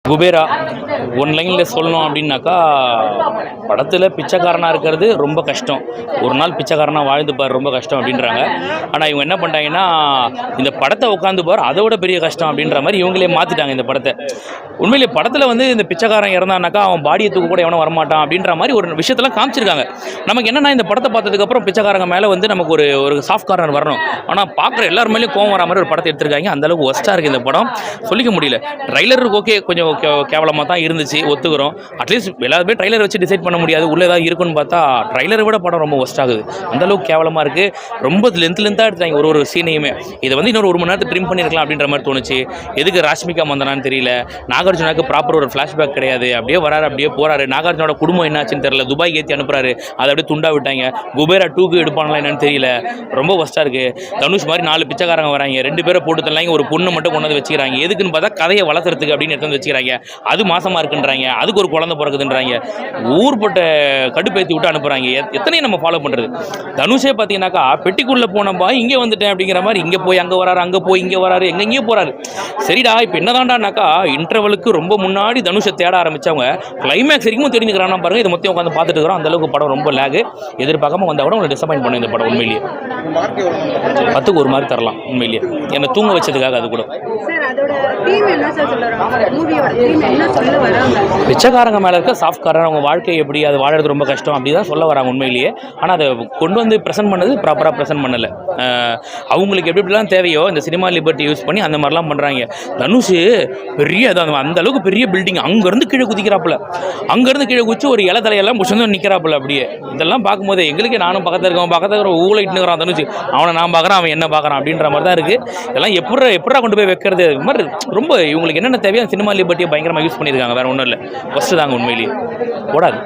Kubera one லைனில் சொல்லணும் அப்படின்னாக்கா, படத்தில் பிச்சைக்காரனாக இருக்கிறது ரொம்ப கஷ்டம். ஒரு நாள் பிச்சைக்காரனாக வாழ்ந்துப்பார், ரொம்ப கஷ்டம் அப்படின்றாங்க. ஆனால் இவங்க என்ன பண்ணிட்டாங்கன்னா, இந்த படத்தை உட்காந்துப்பார் அதை விட பெரிய கஷ்டம் அப்படின்ற மாதிரி இவங்களே மாற்றிட்டாங்க இந்த படத்தை. உண்மையிலே படத்தில் வந்து இந்த பிச்சைக்காரன் இறந்தானாக்கா அவன் பாடியை தூக்க கூட எவனும் வரமாட்டான் அப்படின்ற மாதிரி ஒரு விஷயத்தெல்லாம் காமிச்சிருக்காங்க. நமக்கு என்னென்னா, இந்த படத்தை பார்த்ததுக்கப்புறம் பிச்சைக்காரங்க மேலே வந்து நமக்கு ஒரு சாஃப்ட் கார்னர் வரணும். ஆனால் பார்க்குற எல்லார் மேலேயும் கோவம் வர மாதிரி ஒரு படத்தை எடுத்திருக்காங்க. அந்தளவுக்கு ஒஸ்ட்டாக இருக்குது இந்த படம், சொல்லிக்க முடியல. ட்ரைலருக்கு ஓகே கொஞ்சம் கேவலமாக தான் இருந்துச்சு, ஒத்துக்கிறோம். அட்லீஸ்ட் எல்லாருமே ட்ரைலர் வச்சு டிசைட் பண்ண முடியாது உள்ளே ஏதாவது இருக்குன்னு பார்த்தா ட்ரைலரை விட படம் ரொம்ப ஒஸ்ட் ஆகுது. அந்தளவுக்கு கேவலமாக இருக்குது. ரொம்ப லென்த்தாக எடுத்தாங்க ஒரு சீனையுமே. இதை வந்து இன்னொரு 1 மணி நேரத்தை ட்ரிம் பண்ணியிருக்கலாம் அப்படின்ற மாதிரி தோணுச்சு. எதுக்கு ராஷ்மிகா மந்தனான்னு தெரியல. நாகார்ஜுனாக்கு ப்ராப்பர் ஒரு ஃப்ளாஷ்பேக் கிடையாது. அப்படியே வராரு, அப்படியே போகிறாரு. நாகார்ஜுனோட குடும்பம் என்னாச்சுன்னு தெரியல. துபாய் ஏற்றி அனுப்புறாரு, அதை அப்படியே துண்டா விட்டாங்க. குபேரா 2க்கு எடுப்பாங்களா என்னன்னு தெரியல. ரொம்ப ஒஸ்ட்டாக இருக்குது. தனுஷ் மாதிரி 4 பிச்சைக்காரங்க வராங்க, 2 பேரை போட்டு தரலாங்க, ஒரு பொண்ணு மட்டும் கொண்டு வந்து வச்சுக்கிறாங்க. எதுக்குன்னு பார்த்தா கதையை வளர்த்துறதுக்கு அப்படின்னு எடுத்து வந்து வச்சுக்கிறாங்க. அது மாசமாக இருக்குன்றாங்க, அதுக்கு ஒரு குழந்தை பிறகுதுன்றாங்க. ஊர்பட்ட கடுப்பேற்றி விட்டு அனுப்புகிறாங்க. எத்தனையும் நம்ம ஃபாலோ பண்ணுறது. தனுஷே பார்த்தீங்கன்னாக்கா பெட்டிக்குள்ளே போனப்பா இங்கே வந்துட்டேன் அப்படிங்கிற மாதிரி இங்கே போய் அங்கே வராரு, அங்கே போய் இங்கே வராரு, எங்கெங்கேயோ போகிறாரு. சரிடா, இப்போ என்னதான்டானாக்கா இன்டர்வலுக்கு ரொம்ப முன்னாடி தனுஷை தேட ஆரம்பித்தவங்க கிளைமேக்ஸ் வரைக்கும் தெரிஞ்சுக்கிறான்னா பாருங்கள். இது மொத்தம் உட்காந்து பார்த்துட்டு இருக்கிறோம். அந்தளவுக்கு படம் ரொம்ப லேகு. எதிர்பார்க்காம வந்தால் கூட உங்களை டிசப்பாயின்ட் பண்ணும் இந்த படம். உண்மையிலேயே 10க்கு 1 மார்க் தரலாம். உண்மையிலேயே என்னை தூங்க வச்சதுக்காக. அது கூட பிச்சைக்காரங்க மேலே இருக்க சாஃப்ட் காரன் அவங்க வாழ்க்கை எப்படி அது வாழறது ரொம்ப கஷ்டம் அப்படி தான் சொல்ல வராங்க உண்மையிலேயே. ஆனால் அதை கொண்டு வந்து ப்ரெசென்ட் பண்ணது ப்ராப்பராக ப்ரெசென்ட் பண்ணலை. அவங்களுக்கு எப்படிலாம் தேவையோ இந்த சினிமா லிபர்ட்டி யூஸ் பண்ணி அந்த மாதிரிலாம் பண்ணுறாங்க. தனுஷ் பெரிய அந்த அளவுக்கு பெரிய பில்டிங் அங்கேருந்து கீழே குதிக்கிறாப்புல, அங்கேருந்து கீழே குதிச்சு ஒரு இலை தலையெல்லாம் புஷந்து நிற்கிறாப்புல. அப்படியே இதெல்லாம் பார்க்கும்போது எங்களுக்கு நானும் பக்கத்தில் இருக்கவன் பக்கத்தில் இருக்கிற ஊழைட்டுங்கிறான் தனுஷ், அவனை நான் பார்க்குறான், அவன் என்ன பார்க்குறான் அப்படின்ற மாதிரி தான் இருக்குது. இதெல்லாம் எப்படா கொண்டு போய் வைக்கிறது மாதிரி ரொம்ப இவங்களுக்கு என்னென்ன தேவையோ சினிமா லிபர்ட்டியை பயங்கரமாக யூஸ் பண்ணியிருக்காங்க. வேறு ஒன்றும் இல்லை, ஃபஸ்ட்டு தாங்க உண்மையிலேயே போடாது.